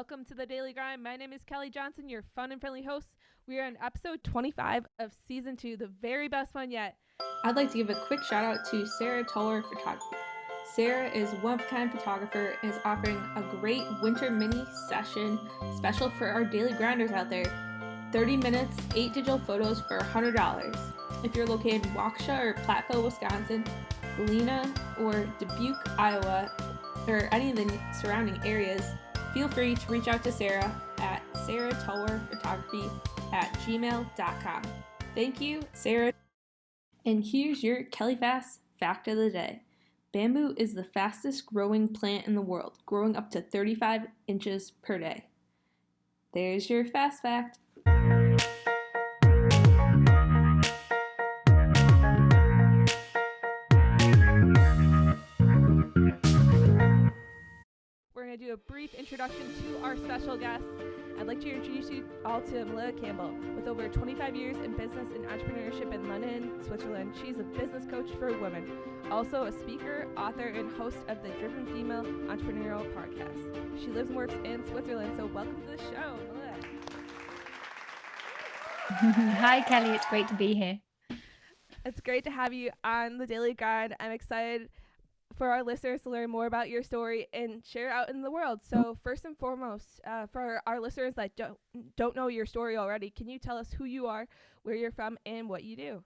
welcome to the Daily Grind. My name is Kelly Johnson, your fun and friendly host. We are on episode 25 of season 2, the very best one yet. I'd like to give a quick shout out to Sarah Toller Photography. Sarah is a one-of-a-kind photographer and is offering a great winter mini session special for our daily grinders out there. 30 minutes, 8 digital photos for $100. If you're located in Waukesha or Platteville, Wisconsin, Galena, or Dubuque, Iowa, or any of the surrounding areas, feel free to reach out to Sarah at sarahtellerphotography@gmail.com. Thank you, Sarah. And here's your Kelly Fast fact of the day. Bamboo is the fastest growing plant in the world, growing up to 35 inches per day. There's your fast fact. We're going to do a brief introduction to our special guest. I'd like to introduce you all to Melitta Campbell. With over 25 years in business and entrepreneurship in London, Switzerland, she's a business coach for women, also a speaker, author, and host of the Driven Female Entrepreneurial Podcast. She lives and works in Switzerland, so welcome to the show, Melitta. Hi, Kelly. It's great to be here. It's great to have you on the Daily Grind. I'm excited for our listeners to learn more about your story and share it out in the world. So first and foremost, for our listeners that don't know your story already, can you tell us who you are, where you're from, and what you do?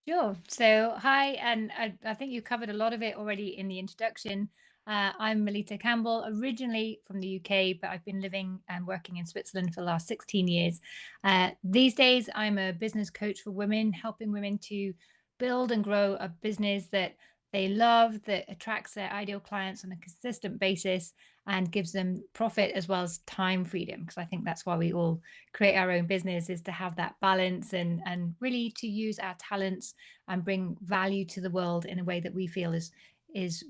Sure. So, hi, and I think you covered a lot of it already in the introduction. I'm Melitta Campbell, originally from the UK, but I've been living and working in Switzerland for the last 16 years. These days, I'm a business coach for women, helping women to build and grow a business that they love, that attracts their ideal clients on a consistent basis and gives them profit as well as time freedom. Because I think that's why we all create our own business, is to have that balance and really to use our talents and bring value to the world in a way that we feel is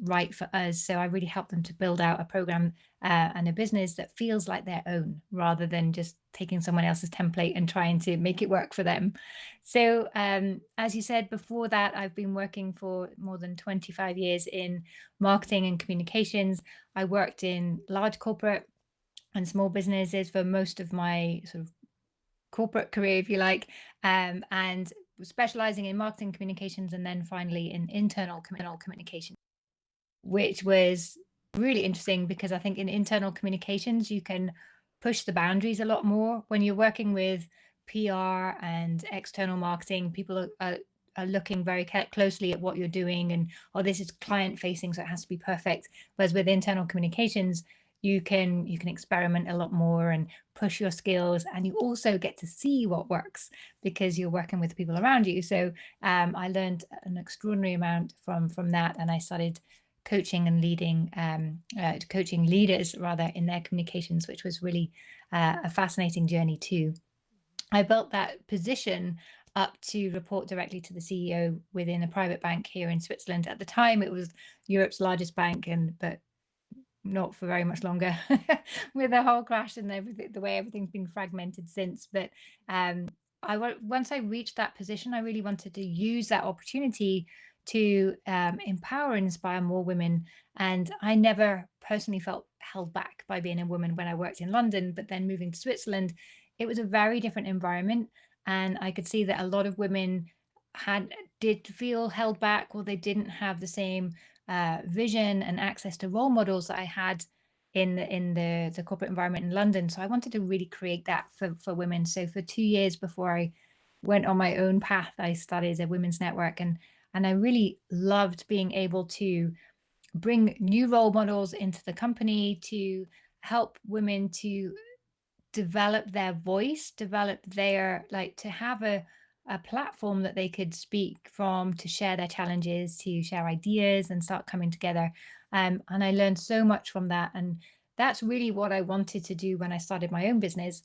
right for us. So I really help them to build out a program and a business that feels like their own, rather than just taking someone else's template and trying to make it work for them. So as you said, before that, I've been working for more than 25 years in marketing and communications. I worked in large corporate and small businesses for most of my sort of corporate career, if you like, and specializing in marketing communications, and then finally in internal communication, which was really interesting because I think in internal communications, you can push the boundaries a lot more. When you're working with PR and external marketing, people are looking very closely at what you're doing, and this is client facing, so it has to be perfect. Whereas with internal communications, you can experiment a lot more and push your skills, and you also get to see what works because you're working with people around you. So I learned an extraordinary amount from that, and I started coaching and leading, coaching leaders rather in their communications, which was really a fascinating journey too. I built that position up to report directly to the CEO within a private bank here in Switzerland. At the time, it was Europe's largest bank, but not for very much longer with the whole crash and everything, the way everything's been fragmented since. But once I reached that position, I really wanted to use that opportunity to empower and inspire more women. And I never personally felt held back by being a woman when I worked in London, but then moving to Switzerland, it was a very different environment. And I could see that a lot of women did feel held back, or they didn't have the same vision and access to role models that I had in the corporate environment in London. So I wanted to really create that for women. So for 2 years before I went on my own path, I started a women's network, and I really loved being able to bring new role models into the company to help women to develop their voice, develop their, to have a platform that they could speak from, to share their challenges, to share ideas and start coming together. And I learned so much from that. And that's really what I wanted to do when I started my own business,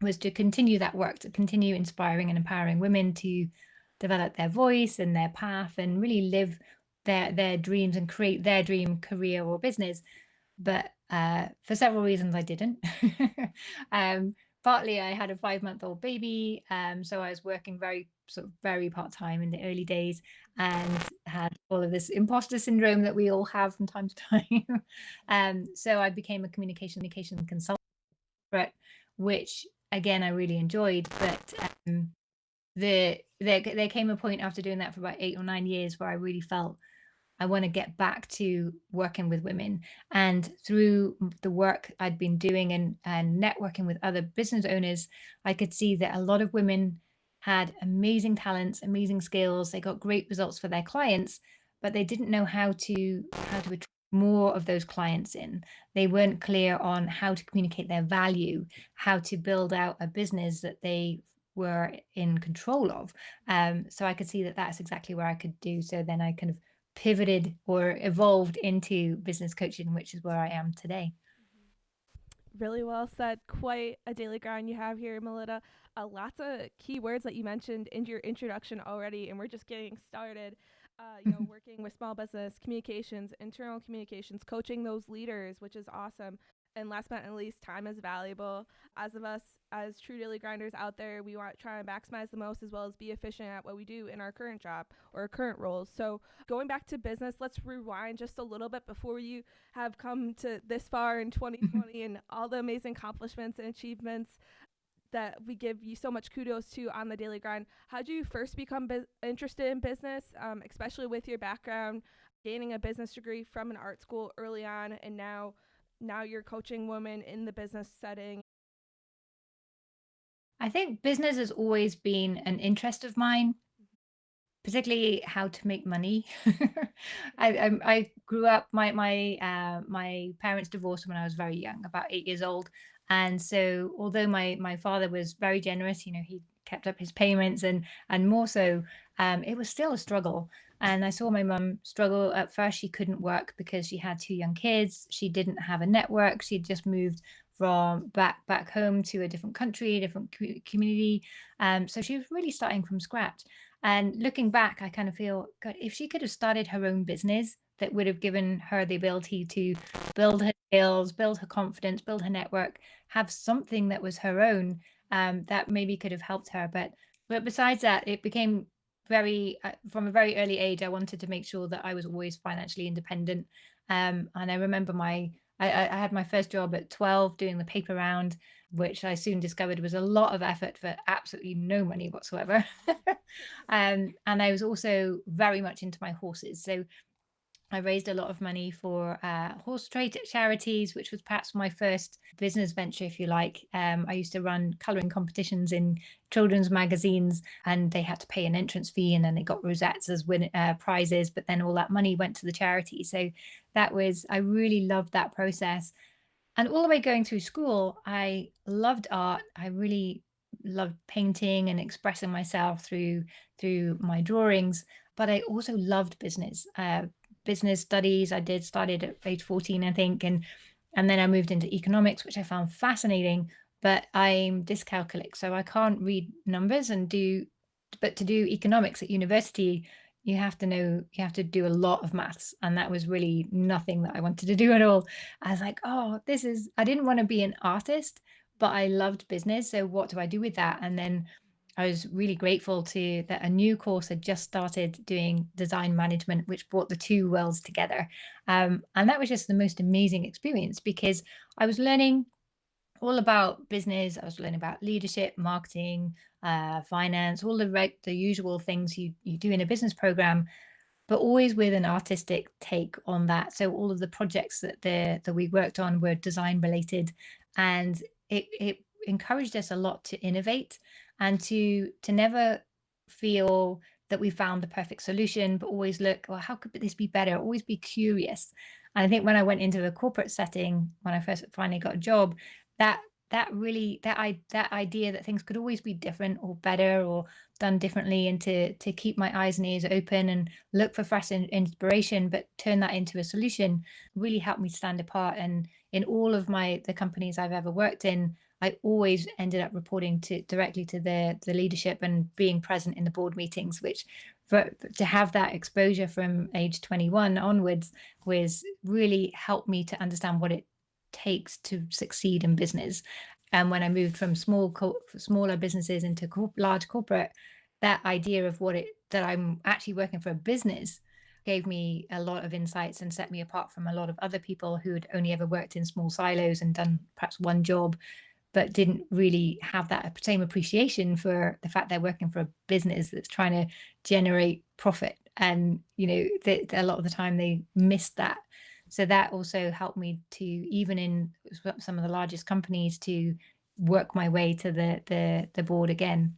was to continue that work, to continue inspiring and empowering women to develop their voice and their path and really live their dreams and create their dream career or business. But for several reasons I didn't. partly I had a 5-month-old baby, so I was working very part-time in the early days and had all of this imposter syndrome that we all have from time to time. So I became a communication consultant, which again I really enjoyed, but there came a point after doing that for about 8 or 9 years where I really felt I want to get back to working with women. And through the work I'd been doing and networking with other business owners, I could see that a lot of women had amazing talents, amazing skills. They got great results for their clients, but they didn't know how to attract more of those clients in. They weren't clear on how to communicate their value, how to build out a business that they were in control of. So I could see that that's exactly where I could do. So then I kind of pivoted or evolved into business coaching, which is where I am today. Really well said. Quite a daily grind you have here, Melitta. Lots of key words that you mentioned in your introduction already, and we're just getting started. Working with small business, communications, internal communications, coaching those leaders, which is awesome. And last but not least, time is valuable. As of us, as true daily grinders out there, we want to try and maximize the most as well as be efficient at what we do in our current job or our current roles. So going back to business, let's rewind just a little bit before you have come to this far in 2020 and all the amazing accomplishments and achievements that we give you so much kudos to on the daily grind. How did you first become interested in business, especially with your background, gaining a business degree from an art school early on, and now you're coaching women in the business setting? I think business has always been an interest of mine, particularly how to make money. I grew up. My parents divorced when I was very young, about 8 years old, and so although my father was very generous, he kept up his payments and more so, it was still a struggle. And I saw my mum struggle. At first, she couldn't work because she had two young kids. She didn't have a network. She'd just moved from back home to a different country, a different community. So she was really starting from scratch. And looking back, I kind of feel, God, if she could have started her own business that would have given her the ability to build her skills, build her confidence, build her network, have something that was her own, that maybe could have helped her. But besides that, it became from a very early age, I wanted to make sure that I was always financially independent. And I remember I had my first job at 12 doing the paper round, which I soon discovered was a lot of effort for absolutely no money whatsoever. And I was also very much into my horses. So I raised a lot of money for horse trade charities, which was perhaps my first business venture, if you like. I used to run colouring competitions in children's magazines, and they had to pay an entrance fee, and then they got rosettes as prizes. But then all that money went to the charity. So I really loved that process. And all the way going through school, I loved art. I really loved painting and expressing myself through my drawings. But I also loved business studies. Started at age 14, I think, and then I moved into economics, which I found fascinating. But I'm dyscalculic, so I can't read numbers and do. But to do economics at university, you have to do a lot of maths, and that was really nothing that I wanted to do at all. I was like, oh, I didn't want to be an artist, but I loved business. So what do I do with that? And then I was really grateful to that a new course had just started doing design management, which brought the two worlds together. And that was just the most amazing experience because I was learning all about business. I was learning about leadership, marketing, finance, all the usual things you do in a business program, but always with an artistic take on that. So all of the projects that we worked on were design related, and it encouraged us a lot to innovate and to never feel that we found the perfect solution, but always look, well, how could this be better? Always be curious. And I think when I went into a corporate setting, when I first finally got a job, that that idea that things could always be different or better or done differently, and to keep my eyes and ears open and look for fresh inspiration, but turn that into a solution, really helped me stand apart. And in all of the companies I've ever worked in, I always ended up reporting directly to the leadership and being present in the board meetings, which to have that exposure from age 21 onwards was really helped me to understand what it takes to succeed in business. And when I moved from smaller businesses into large corporate, that idea of that I'm actually working for a business gave me a lot of insights and set me apart from a lot of other people who had only ever worked in small silos and done perhaps one job, but didn't really have that same appreciation for the fact they're working for a business that's trying to generate profit. And, a lot of the time they missed that. So that also helped me to, even in some of the largest companies, to work my way to the board again.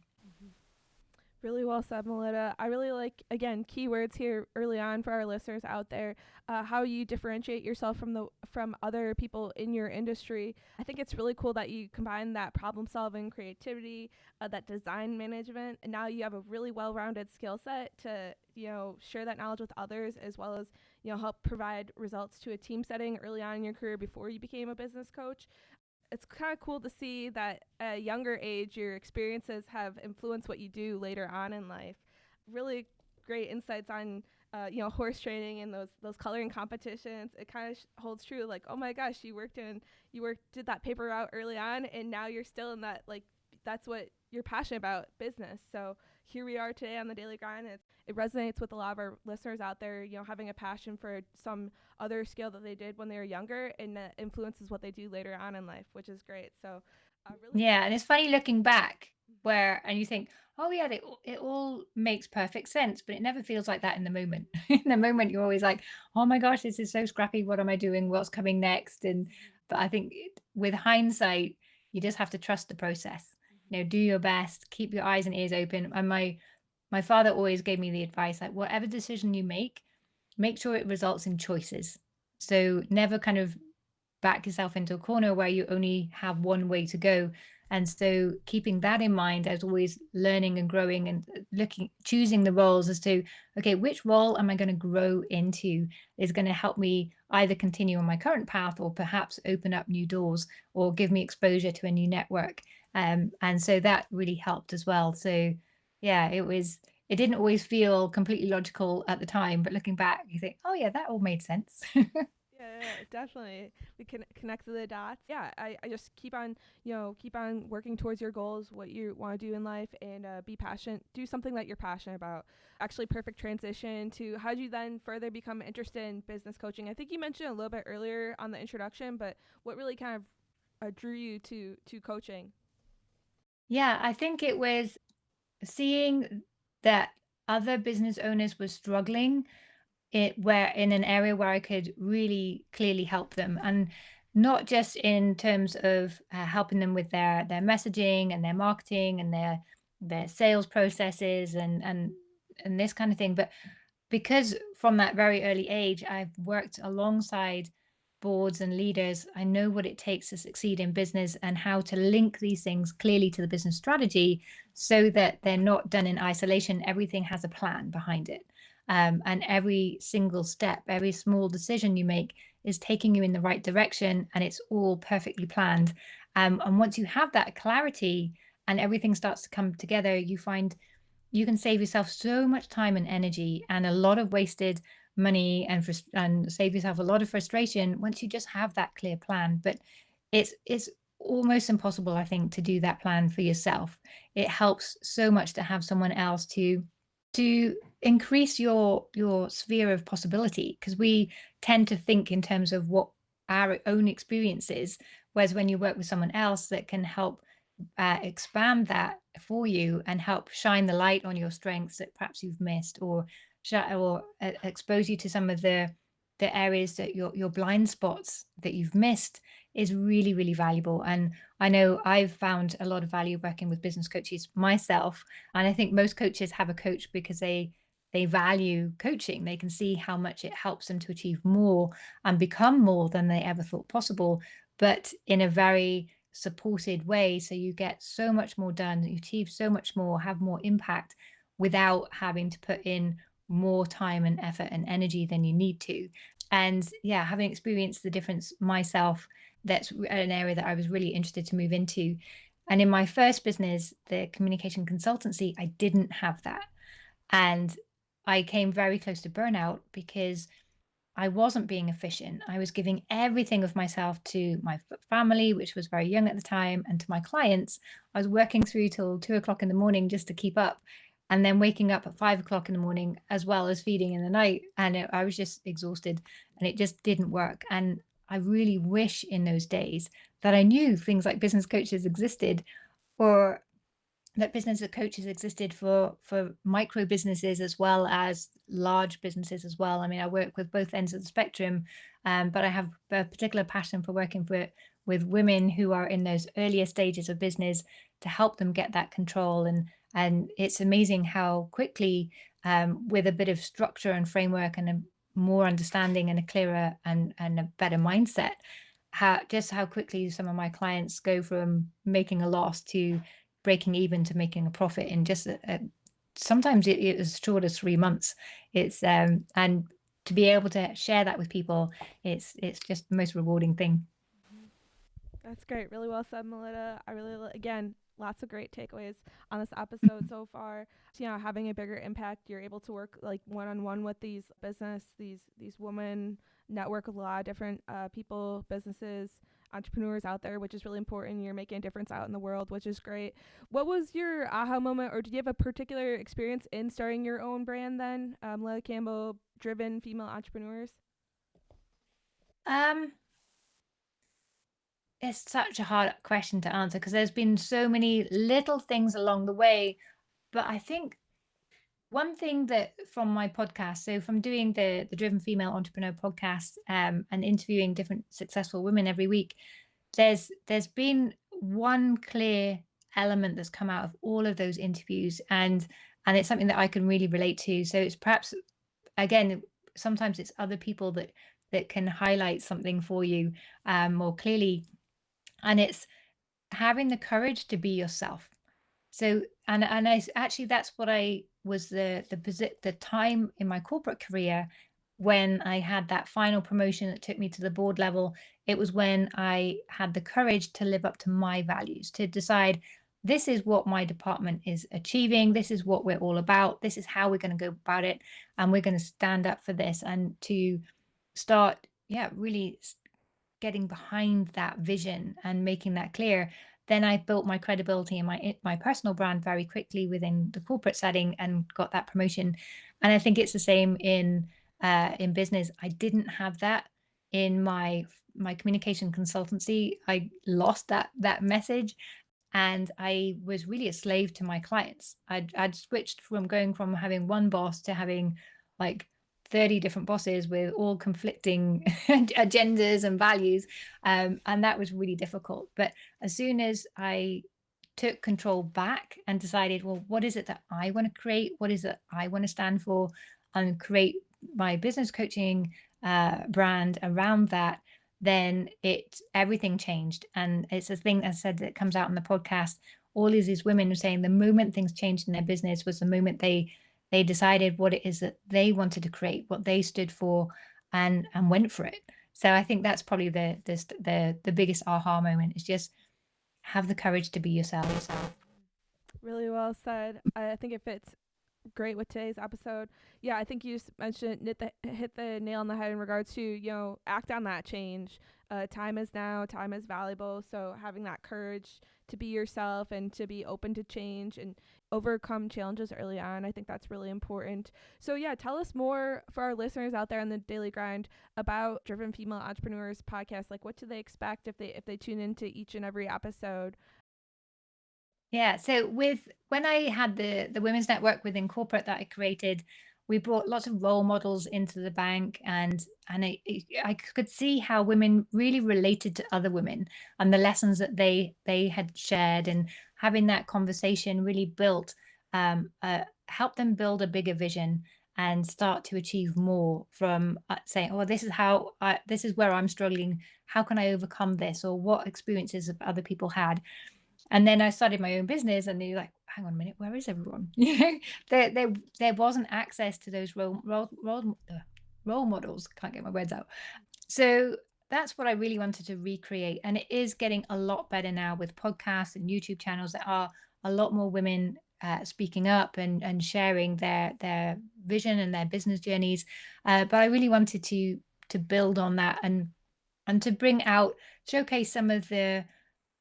Really well said, Melitta. I really like, again, keywords here early on for our listeners out there. How you differentiate yourself from other people in your industry. I think it's really cool that you combine that problem solving, creativity, that design management, and now you have a really well rounded skill set to share that knowledge with others, as well as help provide results to a team setting early on in your career before you became a business coach. It's kind of cool to see that at a younger age, your experiences have influenced what you do later on in life. Really great insights on, horse training and those coloring competitions. It kind of holds true. Like, oh my gosh, did that paper route early on, and now you're still in that, like, that's what you're passionate about, business. So here we are today on the Daily Grind. It resonates with a lot of our listeners out there, having a passion for some other skill that they did when they were younger, and that influences what they do later on in life, which is great. So really. Yeah, and it's funny looking back and you think, oh yeah, it all makes perfect sense, but it never feels like that in the moment. In the moment, you're always like, oh my gosh, this is so scrappy. What am I doing? What's coming next? But I think with hindsight, you just have to trust the process. Do your best, keep your eyes and ears open. And my father always gave me the advice, like, whatever decision you make sure it results in choices. So never kind of back yourself into a corner where you only have one way to go. And so keeping that in mind, as always learning and growing and choosing the roles as to, okay, which role am I going to grow into is going to help me either continue on my current path or perhaps open up new doors or give me exposure to a new network. And so that really helped as well. So yeah, it didn't always feel completely logical at the time, but looking back, you think, oh yeah, that all made sense. Yeah, definitely. We can connect the dots. Yeah, I just keep on working towards your goals, what you want to do in life, and be passionate. Do something that you're passionate about. Actually, perfect transition to how did you then further become interested in business coaching? I think you mentioned a little bit earlier on the introduction, but what really kind of drew you to coaching? Yeah, I think it was seeing that other business owners were struggling where in an area where I could really clearly help them, and not just in terms of helping them with their messaging and their marketing and their sales processes and this kind of thing, but because from that very early age, I've worked alongside boards and leaders. I know what it takes to succeed in business and how to link these things clearly to the business strategy so that they're not done in isolation. Everything has a plan behind it. And every single step, every small decision you make is taking you in the right direction, and it's all perfectly planned. And once you have that clarity and everything starts to come together, you find you can save yourself so much time and energy and a lot of wasted money and save yourself a lot of frustration once you just have that clear plan. But it's almost impossible, I think, to do that plan for yourself. It helps so much to have someone else to increase your sphere of possibility, because we tend to think in terms of what our own experience is, whereas when you work with someone else that can help expand that for you and help shine the light on your strengths that perhaps you've missed, or expose you to some of the areas that your blind spots that you've missed, is really really valuable. And I know I've found a lot of value working with business coaches myself, and I think most coaches have a coach because they value coaching. They can see how much it helps them to achieve more and become more than they ever thought possible, but in a very supported way. So you get so much more done, you achieve so much more, have more impact without having to put in more time and effort and energy than you need to. And yeah, having experienced the difference myself, that's an area that I was really interested to move into. And in my first business, the communication consultancy, I didn't have that. And I came very close to burnout because I wasn't being efficient. I was giving everything of myself to my family, which was very young at the time, and to my clients. I was working through till 2 o'clock in the morning just to keep up, and then waking up at 5 o'clock in the morning, as well as feeding in the night. And I was just exhausted, and it just didn't work. And I really wish in those days that I knew things like business coaches existed, or that business coaches existed for micro businesses as well as large businesses as well. I mean, I work with both ends of the spectrum, but I have a particular passion for working with women who are in those earlier stages of business to help them get that control. And it's amazing how quickly, with a bit of structure and framework and a more understanding and a clearer and a better mindset, how quickly some of my clients go from making a loss to breaking even to making a profit in just sometimes it is as short as 3 months. It's and to be able to share that with people, it's just the most rewarding thing. That's great. Really well said, Melitta. I really, again, lots of great takeaways on this episode so far. You know, having a bigger impact, you're able to work like one on one with these women, network with a lot of different people, businesses, entrepreneurs out there, which is really important. You're making a difference out in the world, which is great. What was your aha moment, or did you have a particular experience in starting your own brand then? Melitta Campbell, driven female entrepreneurs. um it's such a hard question to answer because there's been so many little things along the way. But I think one thing that from my podcast, so from doing the Driven Female Entrepreneur podcast, and interviewing different successful women every week, there's been one clear element that's come out of all of those interviews, and it's something that I can really relate to. So it's perhaps, again, sometimes it's other people that can highlight something for you more clearly, and it's having the courage to be yourself. So, and actually that's what I was the time in my corporate career when I had that final promotion that took me to the board level. It was when I had the courage to live up to my values, to decide this is what my department is achieving, this is what we're all about, this is how we're going to go about it, and we're going to stand up for this, and to start, yeah, really getting behind that vision and making that clear. Then I built my credibility and my personal brand very quickly within the corporate setting and got that promotion. And I think it's the same in business. I didn't have that in my communication consultancy. I lost that message, and I was really a slave to my clients. I'd switched from going from having one boss to having like 30 different bosses with all conflicting agendas and values. And that was really difficult. But as soon as I took control back and decided, well, what is it that I want to create? What is it I want to stand for? And create my business coaching brand around that, then everything changed. And it's a thing, as I said, that comes out in the podcast. All these women are saying the moment things changed in their business was the moment they decided what it is that they wanted to create, what they stood for, and went for it. So I think that's probably the biggest aha moment, is just have the courage to be yourself. Really well said. I think it fits great with today's episode. Yeah, I think you mentioned hit the nail on the head in regards to, you know, act on that change. Time is now, time is valuable. So having that courage to be yourself and to be open to change and overcome challenges early on, I think that's really important. So yeah, tell us more for our listeners out there on the daily grind about Driven Female Entrepreneurs podcast. Like, what do they expect if they tune into each and every episode? Yeah. So when I had the women's network within corporate that I created, we brought lots of role models into the bank, and I could see how women really related to other women and the lessons that they had shared, and having that conversation really built helped them build a bigger vision and start to achieve more from saying, oh, this is where I'm struggling. How can I overcome this? Or what experiences have other people had? And then I started my own business, and you're like, hang on a minute, where is everyone? You know, there wasn't access to those role models. Can't get my words out. So that's what I really wanted to recreate. And it is getting a lot better now with podcasts and YouTube channels. There are a lot more women speaking up and sharing their vision and their business journeys. But I really wanted to to build on that and to bring out, showcase some of the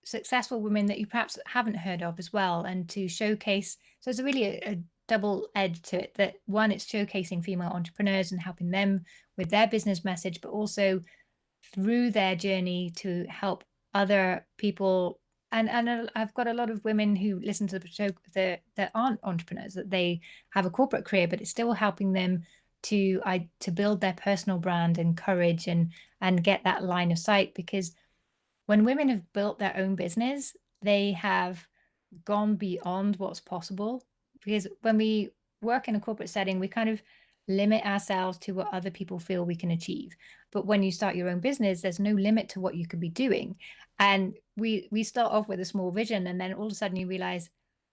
successful women that you perhaps haven't heard of as well, and to showcase. So it's really a double edge to it, that one, it's showcasing female entrepreneurs and helping them with their business message, but also through their journey to help other people. And I've got a lot of women who listen to the show that aren't entrepreneurs, that they have a corporate career, but it's still helping them to build their personal brand and courage and get that line of sight. Because when women have built their own business, they have gone beyond what's possible. Because when we work in a corporate setting, we kind of limit ourselves to what other people feel we can achieve. But when you start your own business, there's no limit to what you could be doing. And we start off with a small vision, and then all of a sudden you realize,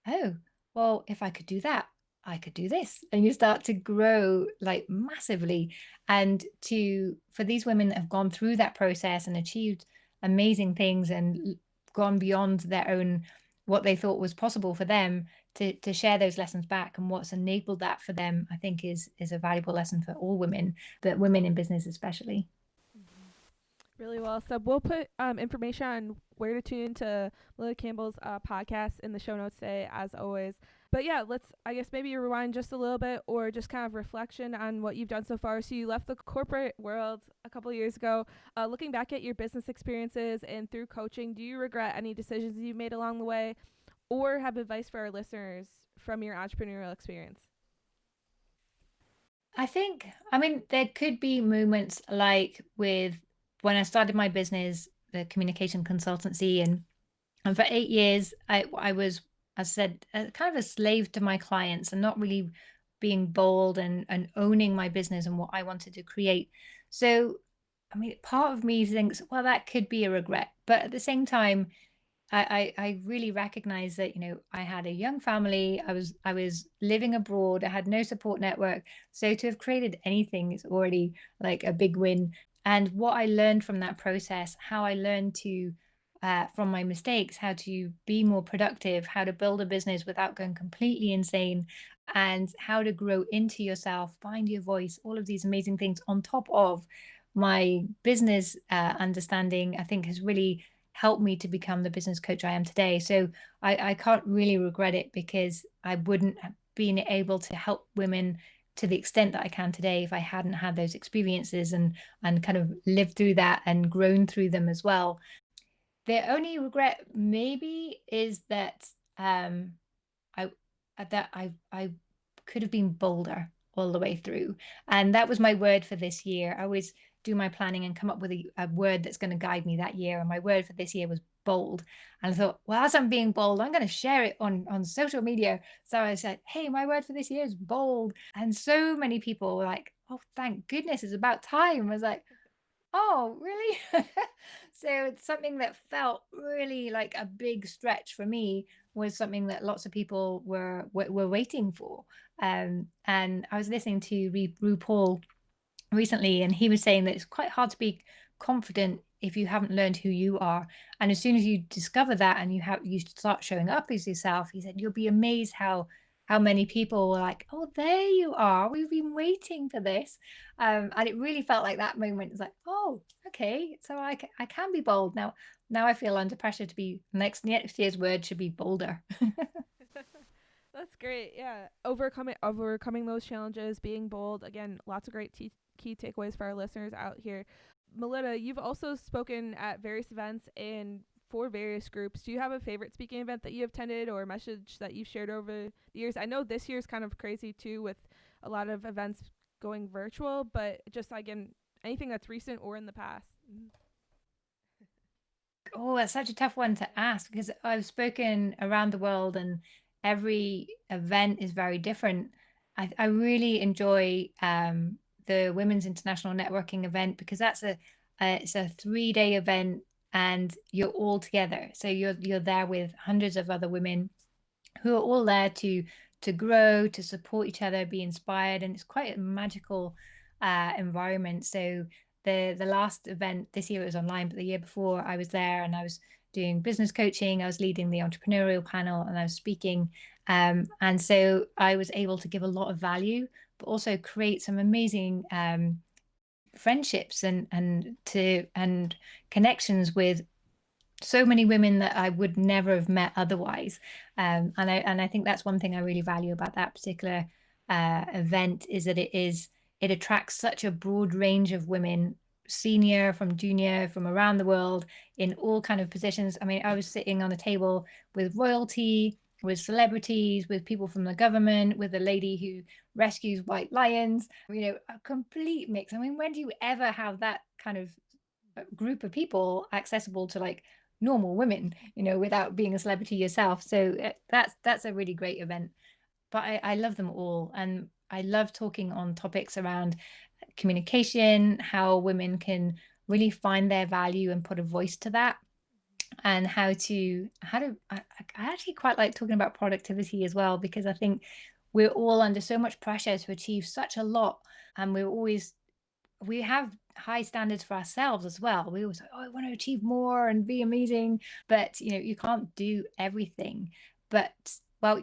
oh, well, if I could do that, I could do this. And you start to grow like massively. And to for these women that have gone through that process and achieved amazing things and gone beyond their own, what they thought was possible for them, to share those lessons back and what's enabled that for them, I think is a valuable lesson for all women, but women in business especially. Really well. So we'll put information on where to tune into Melitta Campbell's podcast in the show notes today, as always. But yeah, let's, I guess, maybe rewind just a little bit, or just kind of reflection on what you've done so far. So you left the corporate world a couple of years ago. Looking back at your business experiences and through coaching, do you regret any decisions you made along the way, or have advice for our listeners from your entrepreneurial experience? I mean, there could be moments like with when I started my business, the communication consultancy, and for 8 years, I was, as I said, kind of a slave to my clients and not really being bold and owning my business and what I wanted to create. So, I mean, part of me thinks, well, that could be a regret, but at the same time, I really recognize that, I had a young family. I was living abroad. I had no support network. So to have created anything is already like a big win. And what I learned from that process, how I learned to from my mistakes, how to be more productive, how to build a business without going completely insane, and how to grow into yourself, find your voice, all of these amazing things on top of my business understanding, I think has really helped me to become the business coach I am today. So I can't really regret it, because I wouldn't have been able to help women to the extent that I can today if I hadn't had those experiences and kind of lived through that and grown through them as well. The only regret maybe is that I I could have been bolder all the way through. And that was my word for this year. I always do my planning and come up with a word that's going to guide me that year. And my word for this year was bold. And I thought, well, as I'm being bold, I'm going to share it on social media. So I said, hey, my word for this year is bold. And so many people were like, oh, thank goodness, it's about time. I was like, oh, really? So it's something that felt really like a big stretch for me, was something that lots of people were waiting for. And I was listening to RuPaul recently, and he was saying that it's quite hard to be confident if you haven't learned who you are. And as soon as you discover that and you start showing up as yourself, he said, you'll be amazed how many people were like, oh, there you are, we've been waiting for this. And it really felt like that moment was like, oh, okay, so I can be bold now. I feel under pressure to be, next year's word should be bolder. That's great. Yeah, overcoming those challenges, being bold. Again, lots of great key takeaways for our listeners out here. Melitta, you've also spoken at various events and for various groups. Do you have a favorite speaking event that you have attended, or a message that you've shared over the years? I know this year's kind of crazy too, with a lot of events going virtual, but just again, anything that's recent or in the past. Oh, that's such a tough one to ask, because I've spoken around the world and every event is very different. I really enjoy the Women's International Networking event, because it's a 3 day event and you're all together. So you're there with hundreds of other women who are all there to grow, to support each other, be inspired, and it's quite a magical environment. So the last event this year, it was online, but the year before I was there and I was doing business coaching. I was leading the entrepreneurial panel and I was speaking, and so I was able to give a lot of value, but also create some amazing friendships and connections with so many women that I would never have met otherwise. And I think that's one thing I really value about that particular event, is that it attracts such a broad range of women, senior, from junior, from around the world, in all kind of positions. I mean, I was sitting on a table with royalty, with celebrities, with people from the government, with a lady who rescues white lions, a complete mix. I mean, when do you ever have that kind of group of people accessible to like normal women, without being a celebrity yourself? So that's a really great event. But I love them all, and I love talking on topics around communication, how women can really find their value and put a voice to that, and I actually quite like talking about productivity as well, because I think we're all under so much pressure to achieve such a lot, and we have high standards for ourselves as well. We always say, oh, I want to achieve more and be amazing, but you can't do everything. But well,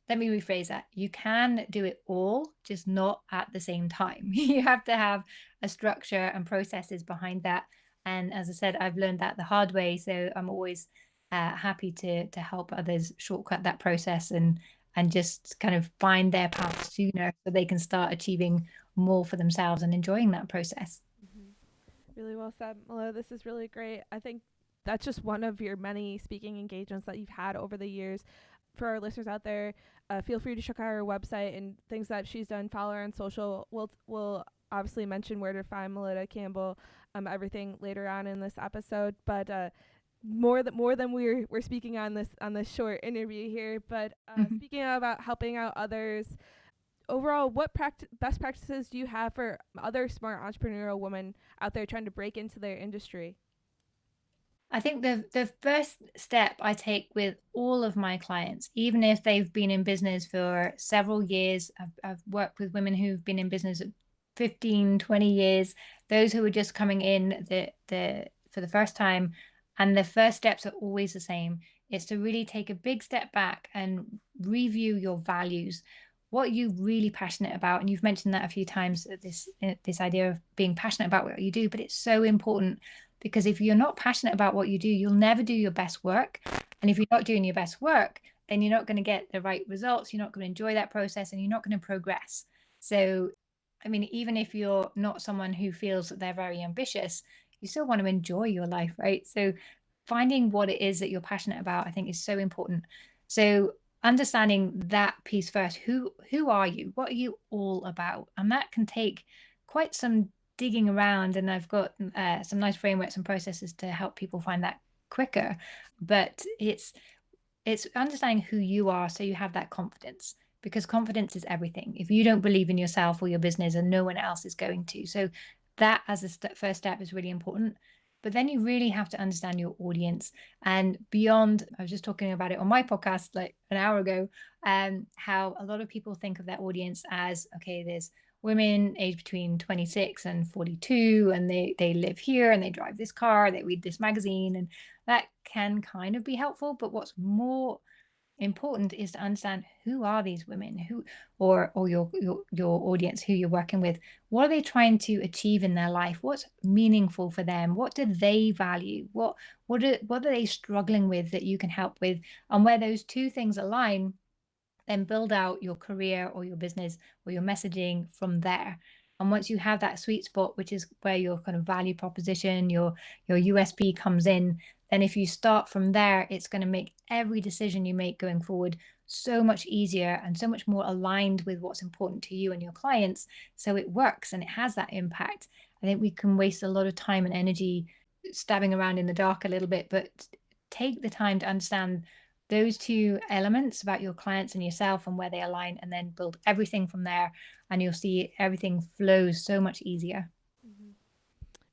let me rephrase that. You can do it all, just not at the same time. You have to have a structure and processes behind that. And as I said, I've learned that the hard way. So I'm always happy to help others shortcut that process and just kind of find their path sooner so they can start achieving more for themselves and enjoying that process. Hmm. Really well said, Melo. This is really great. I think that's just one of your many speaking engagements that you've had over the years. For our listeners out there, feel free to check out her website and things that she's done. Follow her on social. We'll obviously mention where to find Melitta Campbell, everything later on in this episode. But more than we're speaking on this short interview here. But Mhm. speaking about helping out others, overall, what best practices do you have for other smart entrepreneurial women out there trying to break into their industry? I think the first step I take with all of my clients, even if they've been in business for several years, I've worked with women who've been in business 15, 20 years, those who are just coming in the for the first time, and the first steps are always the same. It's to really take a big step back and review your values, what are you really passionate about. And you've mentioned that a few times, this idea of being passionate about what you do, but it's so important, because if you're not passionate about what you do, you'll never do your best work. And if you're not doing your best work, then you're not going to get the right results. You're not going to enjoy that process, and you're not going to progress. So, I mean, even if you're not someone who feels that they're very ambitious, you still want to enjoy your life, right? So, finding what it is that you're passionate about, I think, is so important. So, understanding that piece first. Who are you? What are you all about? And that can take quite some digging around, and I've got some nice frameworks and processes to help people find that quicker. But it's understanding who you are, so you have that confidence, because confidence is everything. If you don't believe in yourself or your business, and no one else is going to, so that as a first step is really important. But then you really have to understand your audience, and beyond. I was just talking about it on my podcast like an hour ago, how a lot of people think of their audience as, okay, there's women aged between 26 and 42, and they live here and they drive this car, they read this magazine, and that can kind of be helpful. But what's more important is to understand, who are these women, who, or your audience, who you're working with. What are they trying to achieve in their life? What's meaningful for them? What do they value? What are they struggling with that you can help with? And where those two things align, then build out your career or your business or your messaging from there. And once you have that sweet spot, which is where your kind of value proposition, your USP comes in, then if you start from there, it's going to make every decision you make going forward so much easier and so much more aligned with what's important to you and your clients. So it works and it has that impact. I think we can waste a lot of time and energy stabbing around in the dark a little bit, but take the time to understand those two elements about your clients and yourself and where they align, and then build everything from there, and you'll see everything flows so much easier. Hmm.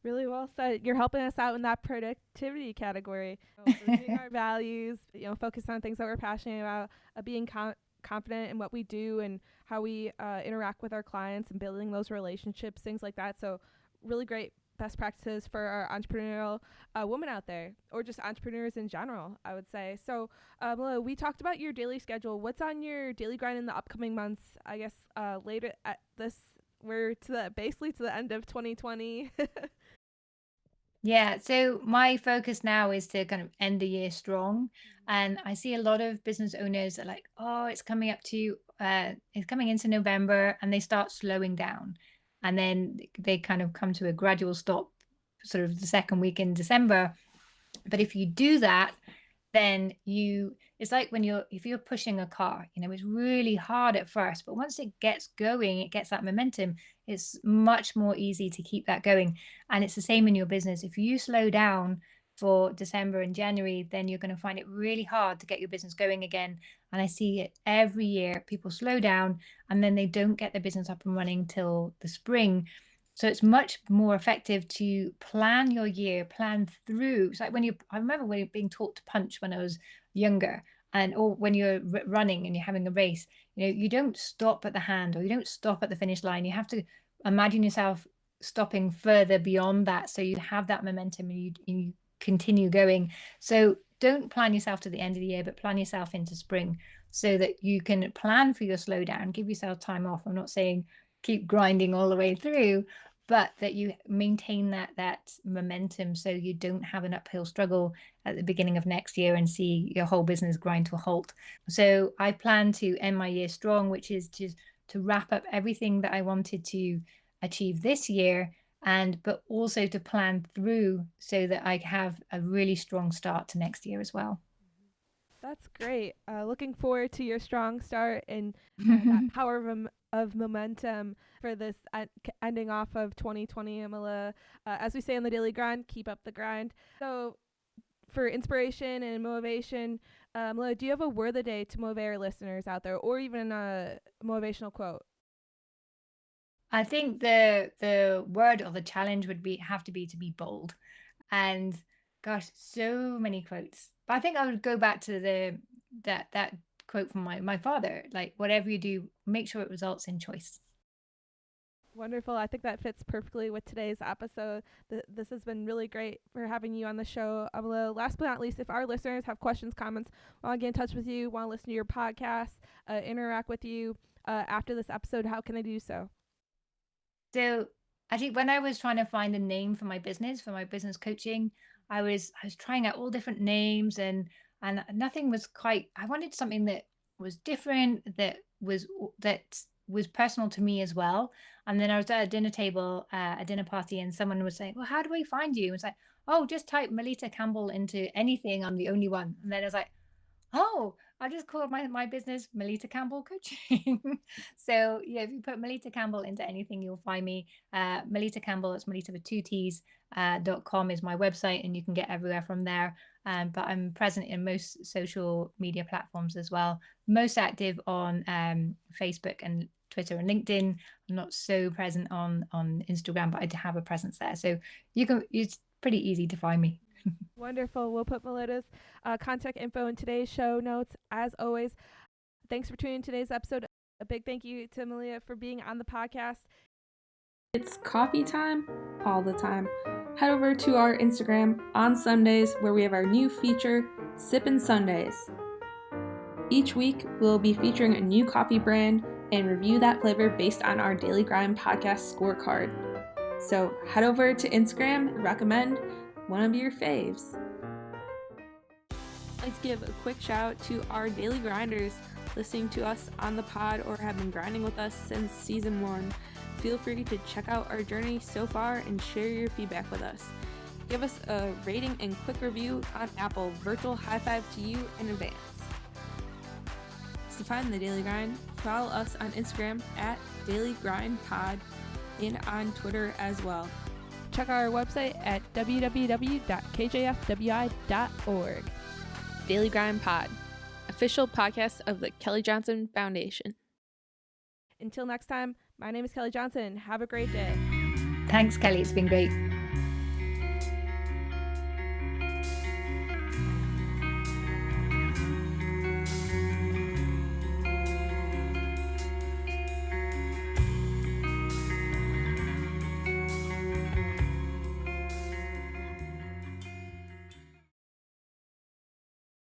Really well said. You're helping us out in that productivity category. So reviewing our values, focus on things that we're passionate about, being confident in what we do and how we interact with our clients and building those relationships, things like that. So really great best practices for our entrepreneurial women out there, or just entrepreneurs in general, I would say. So, Melo, we talked about your daily schedule. What's on your daily grind in the upcoming months? I guess later at this we're basically to the end of 2020. Yeah, so my focus now is to kind of end the year strong. And I see a lot of business owners are like, oh, it's coming into November, and they start slowing down. And then they kind of come to a gradual stop sort of the second week in December. But if you do that, then it's like if you're pushing a car, it's really hard at first, but once it gets going, it gets that momentum, it's much more easy to keep that going. And it's the same in your business. If you slow down for December and January, then you're going to find it really hard to get your business going again. And I see it every year. People slow down and then they don't get their business up and running till the spring. So it's much more effective to plan your year, plan through. It's like I remember when you're being taught to punch when I was younger, or when you're running and you're having a race, you don't stop at the hand or you don't stop at the finish line. You have to imagine yourself stopping further beyond that. So you have that momentum and you continue going. So don't plan yourself to the end of the year, but plan yourself into spring so that you can plan for your slowdown, give yourself time off. I'm not saying keep grinding all the way through, but that you maintain that momentum so you don't have an uphill struggle at the beginning of next year and see your whole business grind to a halt. So I plan to end my year strong, which is to wrap up everything that I wanted to achieve this year, but also to plan through so that I have a really strong start to next year as well. That's great. Looking forward to your strong start and that power of momentum for this ending off of 2020, Melitta. As we say on the Daily Grind, keep up the grind. So for inspiration and motivation, Melitta, do you have a word of the day to motivate our listeners out there, or even a motivational quote? I think the word or the challenge would have to be bold. And gosh, so many quotes. But I think I would go back to that quote from my father, like, whatever you do, make sure it results in choice. Wonderful. I think that fits perfectly with today's episode. This has been really great for having you on the show. Last but not least, if our listeners have questions, comments, want to get in touch with you, want to listen to your podcast, interact with you after this episode, how can they do so? So actually, when I was trying to find a name for my business coaching, I was trying out all different names, and nothing was quite. I wanted something that was different, that was personal to me as well. And then I was at a dinner table, a dinner party, and someone was saying, "Well, how do I find you?" It's like, "Oh, just type Melitta Campbell into anything. I'm the only one." And then I was like, "Oh, I just called my business Melitta Campbell Coaching." So yeah, if you put Melitta Campbell into anything, you'll find me. Melitta Campbell, it's Melitta with two T's, .com is my website, and you can get everywhere from there. But I'm present in most social media platforms as well. Most active on Facebook and Twitter and LinkedIn. I'm not so present on Instagram, but I have a presence there. So it's pretty easy to find me. Wonderful. We'll put Melitta's contact info in today's show notes. As always, thanks for tuning in today's episode. A big thank you to Melitta for being on the podcast. It's coffee time all the time. Head over to our Instagram on Sundays, where we have our new feature, Sippin' Sundays. Each week, we'll be featuring a new coffee brand and review that flavor based on our Daily Grind podcast scorecard. So head over to Instagram and recommend one of your faves. I'd like to give a quick shout out to our daily grinders listening to us on the pod or have been grinding with us since season 1. Feel free to check out our journey so far and share your feedback with us. Give us a rating and quick review on Apple. Virtual high five to you in advance. To find the Daily Grind, follow us on Instagram at Daily Grind Pod and on Twitter as well. Check our website at www.kjfwi.org. Daily Grind Pod, official podcast of the Kelly Johnson Foundation. Until next time, my name is Kelly Johnson. Have a great day. Thanks, Kelly. It's been great.